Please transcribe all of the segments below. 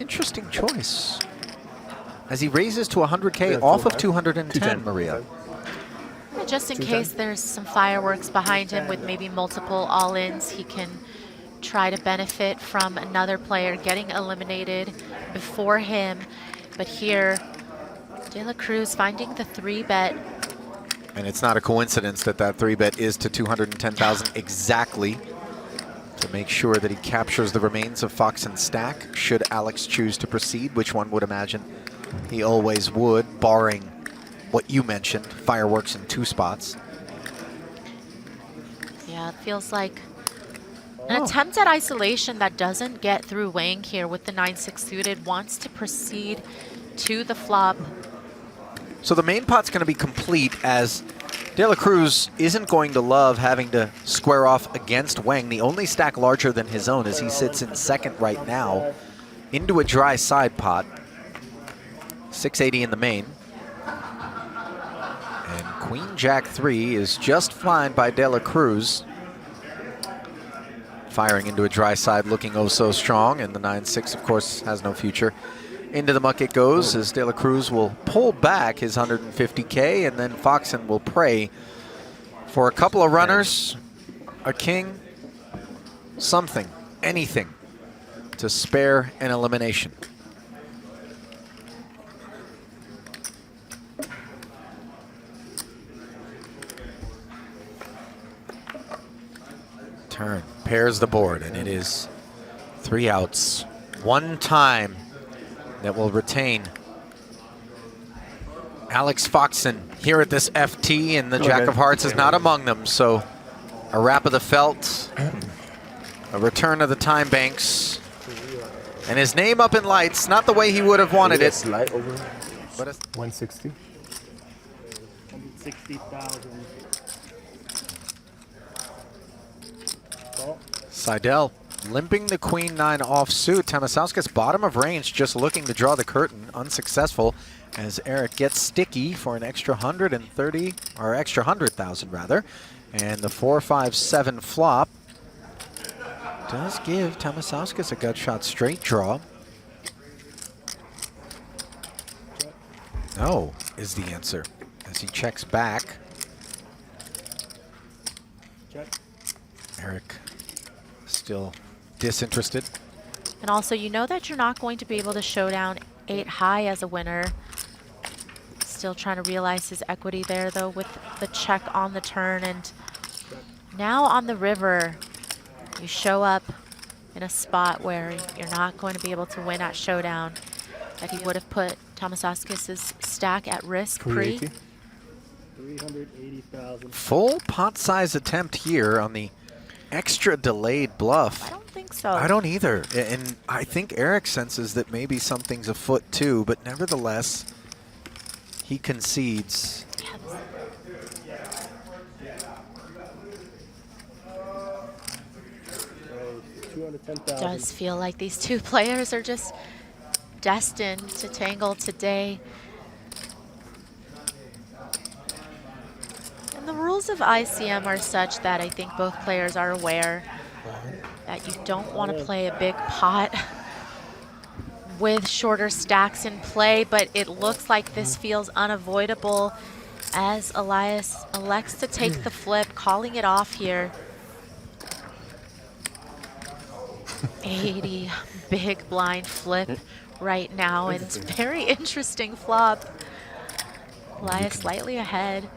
Interesting choice. As he raises to 100K off of 210, Maria. Just in case there's some fireworks behind him with maybe multiple all-ins, he can try to benefit from another player getting eliminated before him. But here, De La Cruz finding the 3-bet. And it's not a coincidence that that 3-bet is to 210,000 exactly, to make sure that he captures the remains of Foxen's stack, should Alex choose to proceed, which one would imagine he always would, barring what you mentioned, fireworks in 2 spots. Yeah, it feels like an attempt at isolation that doesn't get through Weng here with the 9-6 suited, wants to proceed to the flop. So the main pot's going to be complete, as De La Cruz isn't going to love having to square off against Weng, the only stack larger than his own, as he sits in second right now, into a dry side pot. 680 in the main. And Queen Jack 3 is just fine by De La Cruz. Firing into a dry side, looking oh so strong, and the 9-6, of course, has no future. Into the muck it goes, as De La Cruz will pull back his 150K, and then Foxen will pray for a couple of runners, a king, something, anything, to spare an elimination. Turn, pairs the board, and it is 3 outs. One time that will retain Alex Foxen here at this FT, and the Jack of Hearts is not among them. So a wrap of the felt, a return of the time banks, and his name up in lights, not the way he would have wanted it. Light over, But it's 160. 160,000. Seidel limping the Queen 9 offsuit. Tamasauskas bottom of range, just looking to draw the curtain, unsuccessful, as Eric gets sticky for an extra 130, or extra 100,000 rather. And the 4-5-7 flop does give Tamasauskas a gut shot straight draw. No is the answer, as he checks back. Eric still disinterested. And also, you know that you're not going to be able to show down 8 high as a winner. Still trying to realize his equity there, though, with the check on the turn. And now on the river, you show up in a spot where you're not going to be able to win at showdown. That he would have put Tamasauskas' stack at risk pre. 380,000. Full pot size attempt here on the extra delayed bluff. I don't think so. I don't either. And I think Eric senses that maybe something's afoot too, but nevertheless, he concedes. It does feel like these two players are just destined to tangle today. And the rules of ICM are such that I think both players are aware that you don't want to play a big pot with shorter stacks in play, but it looks like this feels unavoidable as Elias elects to take the flip, calling it off here. 80 big blind flip right now, and it's very interesting flop. Elias slightly ahead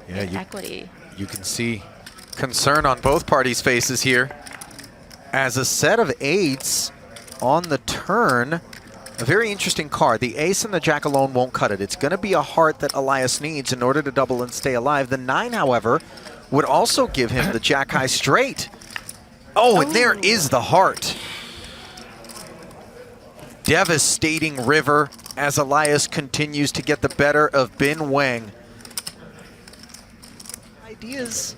in equity. You can see concern on both parties' faces here. As a set of 8s on the turn, a very interesting card. The ace and the jack alone won't cut it. It's going to be a heart that Elias needs in order to double and stay alive. The 9, however, would also give him the jack high straight. Oh, and there is the heart. Devastating river as Elias continues to get the better of Bin Weng. Ideas.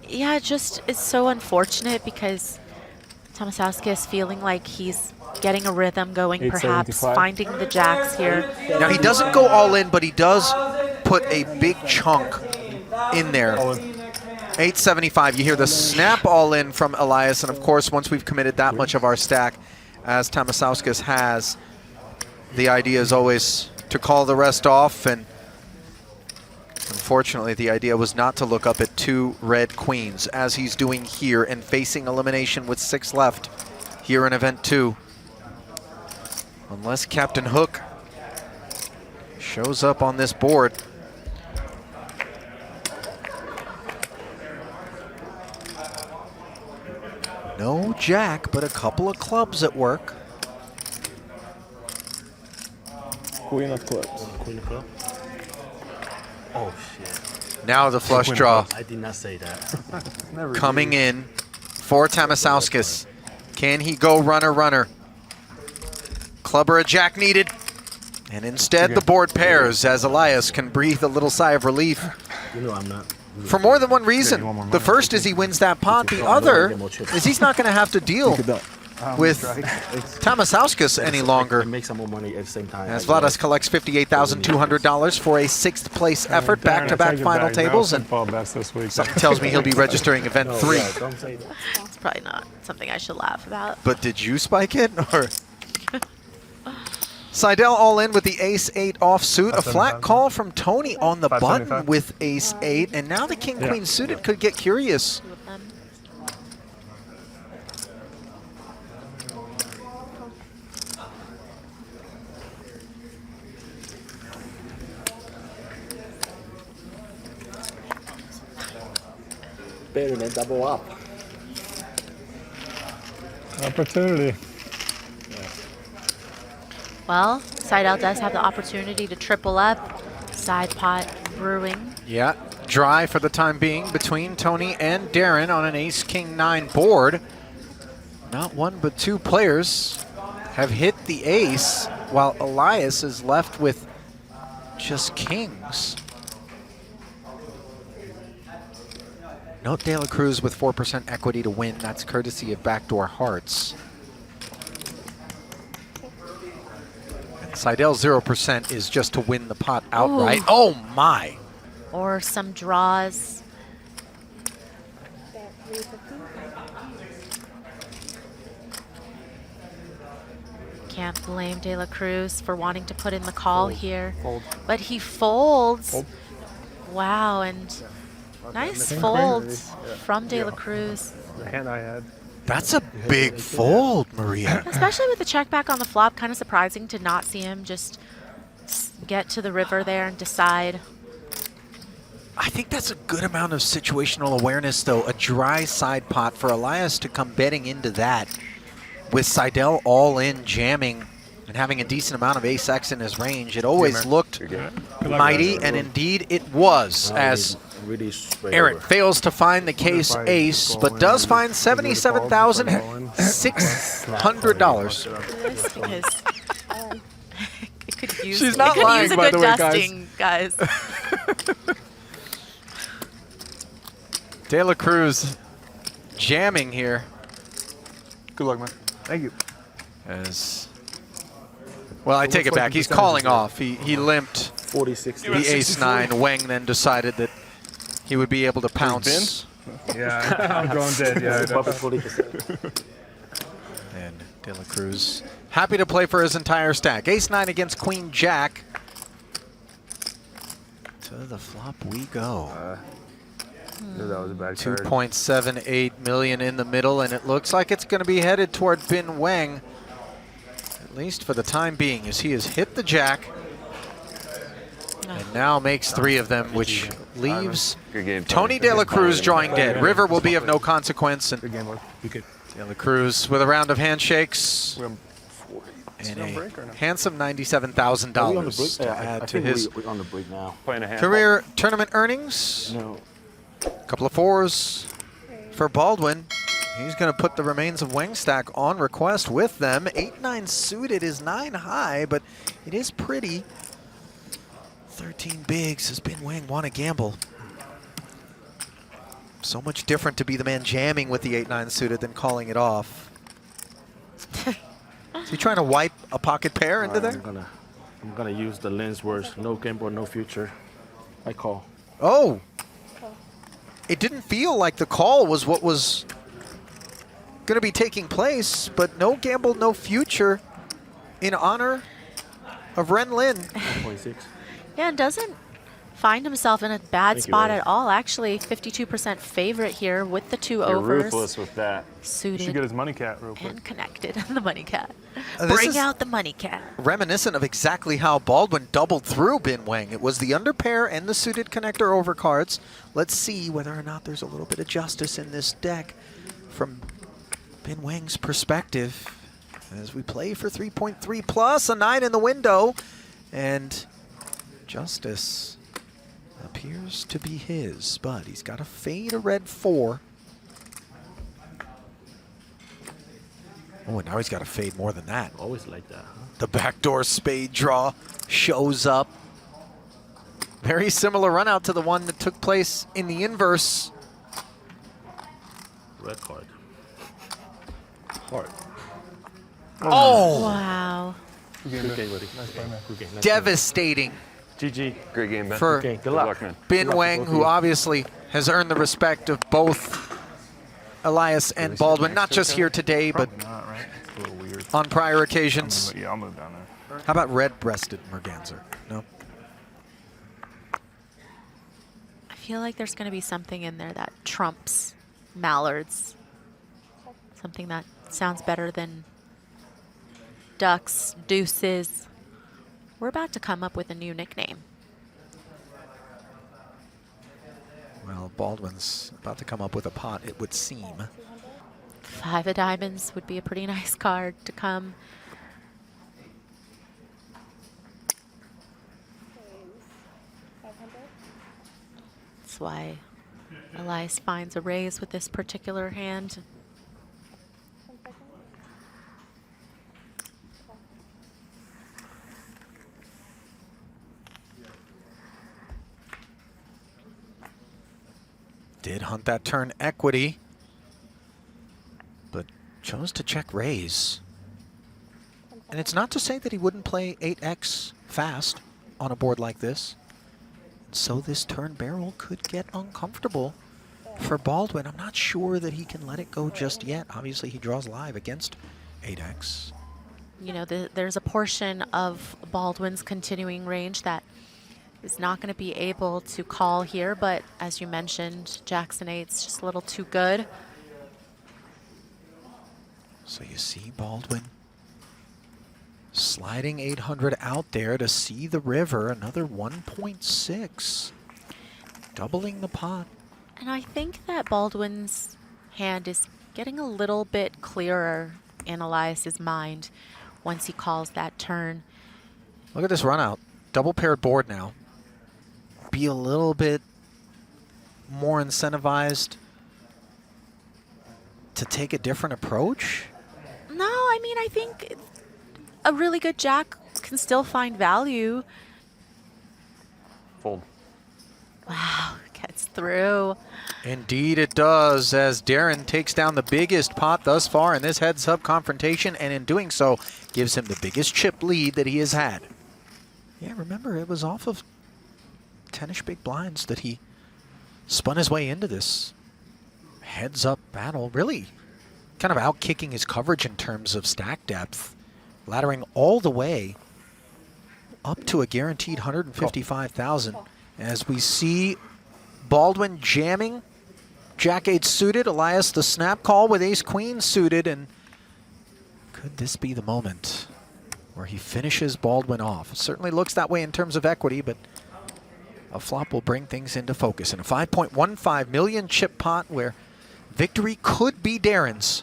Yeah, it's so unfortunate because Tamasauskas feeling like he's getting a rhythm going, perhaps finding the jacks here. Now he doesn't go all in, but he does put a big chunk in there. 875, you hear the snap all in from Elias, and of course once we've committed that much of our stack, as Tamasauskas has. The idea is always to call the rest off, and unfortunately the idea was not to look up at 2 red queens, as he's doing here and facing elimination with 6 left here in event 2. Unless Captain Hook shows up on this board. No jack, but a couple of clubs at work. Queen of clubs. Queen of clubs. Oh shit. Now the flush draw I did not say that. coming in for Tamasauskas. Can he go runner? Club or a jack needed. And instead the board pairs as Elias can breathe a little sigh of relief. You know I'm not. For more than one reason. The first is he wins that pot. The other is he's not going to have to deal with Tamasauskas any longer. And make some more money at the same time. As Vladas collects $58,200 for a 6th place effort, back-to-back final tables, and something tells me he'll be registering event 3. Yeah, don't say that. It's probably not something I should laugh about. But did you spike it, or? Seidel all in with the ace-8 offsuit. A flat call from Tony on the button with ace-8, and now the king-queen suited could get curious. 2 of them. Better than double up. Opportunity. Well, Seidel does have the opportunity to triple up. Side pot brewing. Yeah, dry for the time being between Tony and Darren on an ace-king-9 board. Not one but 2 players have hit the ace, while Elias is left with just kings. Note De La Cruz with 4% equity to win. That's courtesy of Backdoor Hearts. And Seidel's 0% is just to win the pot outright. Ooh. Oh my! Or some draws. Can't blame De La Cruz for wanting to put in the call here. But he folds. Wow, and nice fold from De La Cruz. The hand I had. That's a big fold, Maria. Especially with the check back on the flop, kind of surprising to not see him just get to the river there and decide. I think that's a good amount of situational awareness, though. A dry side pot for Elias to come betting into that with Seidel all in, jamming, and having a decent amount of ace-x in his range. It always looked mighty, and indeed it was, as Eric fails to find the case ace, but does find $77,600. Because it could use, She's not it could lying, use a by good the way, dusting, guys. De La Cruz jamming here. Good luck, man. Thank you. As well, I take it back. He's calling off. He limped 46. the ace-9. Weng then decided that he would be able to pounce. Yeah, I'm going dead. Yeah, And De La Cruz happy to play for his entire stack. Ace-9 against Queen-Jack. To the flop we go. that was a bad card. 2.78 million in the middle, and it looks like it's going to be headed toward Bin Weng, at least for the time being, as he has hit the jack and now makes 3 of them, which leaves Tony De La Cruz drawing dead. River will be of no consequence, and Good game, boy. De La Cruz with a round of handshakes We're and on a break or no? handsome $97,000 to add to his We're on the break now. playing a hand. career tournament earnings. No. A couple of 4s for Baldwin. He's going to put the remains of Weng stack on request with them. 8-9 suited is 9 high, but it is pretty. 13 bigs has been Weng want to gamble. So much different to be the man jamming with the 8-9 suited than calling it off. Is he trying to wipe a pocket pair into there? I'm gonna use the lens words. No gamble, no future. I call. Oh. It didn't feel like the call was what was going to be taking place, but no gamble, no future in honor of Ren Lin. 26. Yeah, and doesn't find himself in a bad Thank you, spot Ed. at all. Actually, 52% favorite here with the 2 You're overs. ruthless with that. You should Suited get his money cat real quick. and connected. The money cat. This Bring is out the money cat. reminiscent of exactly how Baldwin doubled through Bin Weng. It was the underpair and the suited connector overcards. Let's see whether or not there's a little bit of justice in this deck from Bin Weng's perspective. As we play for 3.3 plus, a 9 in the window, and justice appears to be his, but he's got to fade a red 4. Oh, and now he's got to fade more than that. Always like that, huh? The backdoor spade draw shows up. Very similar run out to the one that took place in the inverse. Red card. Hard. Oh, Wow. Good game, buddy. Nice play, man. Good game. Nice devastating game. GG. Great game, Ben. for Okay, good Good luck. luck, man. Bin Good luck to Weng, both of who you. obviously has earned the respect of both Elias and Baldwin, not just here today, but Probably not, right? It's a little weird. on prior occasions. But yeah, I'll move down there. How about red-breasted merganser? No? I feel like there's going to be something in there that trumps mallards. Something that sounds better than ducks, deuces. We're about to come up with a new nickname. Well, Baldwin's about to come up with a pot, it would seem. 5 of diamonds would be a pretty nice card to come. That's why Elias finds a raise with this particular hand. Did hunt that turn equity, but chose to check raise. And it's not to say that he wouldn't play 8x fast on a board like this. So this turn barrel could get uncomfortable for Baldwin. I'm not sure that he can let it go just yet. Obviously, he draws live against 8x. You know, there's a portion of Baldwin's continuing range that is not going to be able to call here, but as you mentioned, Jackson 8's just a little too good. So you see Baldwin sliding 800 out there to see the river, another 1.6, doubling the pot. And I think that Baldwin's hand is getting a little bit clearer in Elias's mind once he calls that turn. Look at this run out. Double paired board now. Be a little bit more incentivized to take a different approach. No, I mean, I think a really good jack can still find value. Fold. Wow, gets through. Indeed it does, as Darren takes down the biggest pot thus far in this heads-up confrontation, and in doing so, gives him the biggest chip lead that he has had. Yeah, remember, it was off of 10-ish big blinds that he spun his way into this heads-up battle, really kind of out-kicking his coverage in terms of stack depth, laddering all the way up to a guaranteed 155,000. As we see Baldwin jamming, Jack-8 suited, Elias the snap call with Ace-Queen suited, and could this be the moment where he finishes Baldwin off? It certainly looks that way in terms of equity, but a flop will bring things into focus in a 5.15 million chip pot where victory could be Darren's.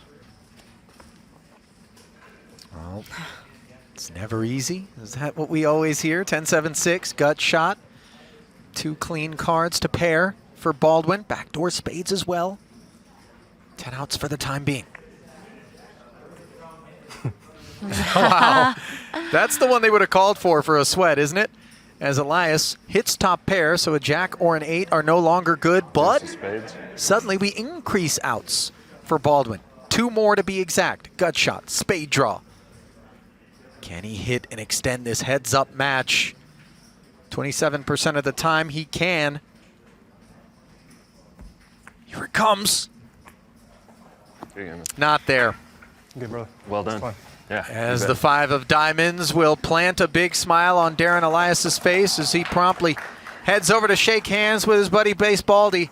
Well, it's never easy. Is that what we always hear? 10-7-6, gut shot. 2 clean cards to pair for Baldwin. Backdoor spades as well. 10 outs for the time being. Wow. That's the one they would have called for a sweat, isn't it? As Elias hits top pair, so a jack or an 8 are no longer good, but Spades. suddenly we increase outs for Baldwin. 2 more to be exact. Gut shot, spade draw. Can he hit and extend this heads-up match? 27% of the time he can. Here it comes. Not there. Good, brother. Well done. Fun. Yeah. As you the bet. 5 of diamonds will plant a big smile on Darren Elias' face as he promptly heads over to shake hands with his buddy Base Baldy.